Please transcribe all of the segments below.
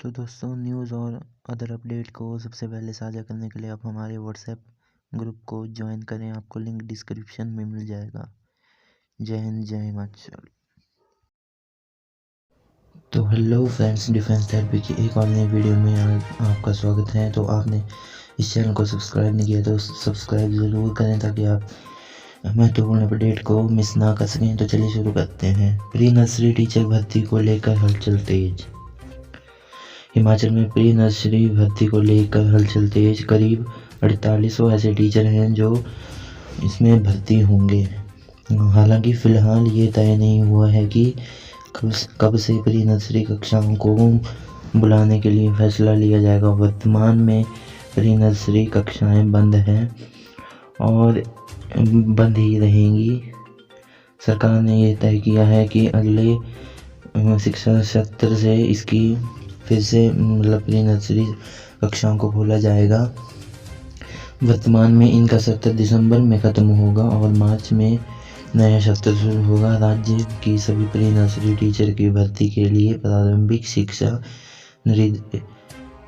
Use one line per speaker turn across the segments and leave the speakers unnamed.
तो दोस्तों, न्यूज़ और अदर अपडेट को सबसे पहले साझा करने के लिए आप हमारे व्हाट्सएप ग्रुप को ज्वाइन करें। आपको लिंक डिस्क्रिप्शन में मिल जाएगा। जय हिंद, जय हिमाचल। तो हेलो फ्रेंड्स, डिफेंस थेरेपी की एक और नई वीडियो में आपका स्वागत है। तो आपने इस चैनल को सब्सक्राइब नहीं किया तो सब्सक्राइब ज़रूर करें ताकि आप महत्वपूर्ण अपडेट को मिस ना कर सकें। तो चलिए शुरू करते हैं। प्री नर्सरी टीचर भर्ती को लेकर हलचल तेज। हिमाचल में प्री नर्सरी भर्ती को लेकर हलचल तेज। करीब 4800 ऐसे टीचर हैं जो इसमें भर्ती होंगे। हालांकि फ़िलहाल ये तय नहीं हुआ है कि कब से प्री नर्सरी कक्षाओं को बुलाने के लिए फैसला लिया जाएगा। वर्तमान में प्री नर्सरी कक्षाएं बंद हैं और बंद ही रहेंगी। सरकार ने यह तय किया है कि अगले शिक्षा सत्र से इसकी फिर से प्री नर्सरी कक्षाओं को खोला जाएगा। वर्तमान में इनका सत्र दिसंबर में ख़त्म होगा और मार्च में नया सत्र शुरू होगा। राज्य की सभी प्री नर्सरी टीचर की भर्ती के लिए प्रारंभिक शिक्षा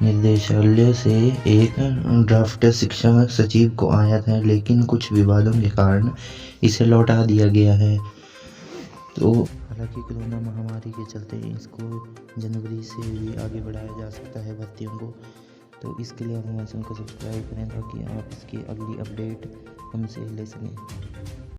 निर्देशालय से एक ड्राफ्ट शिक्षा सचिव को आया था, लेकिन कुछ विवादों के कारण इसे लौटा दिया गया है। तो हालांकि कोरोना महामारी के चलते इसको जनवरी से भी आगे बढ़ाया जा सकता है भर्तियों को। तो इसके लिए आप हमारे चैनल को सब्सक्राइब करें ताकि आप इसकी अगली अपडेट हमसे ले सकें।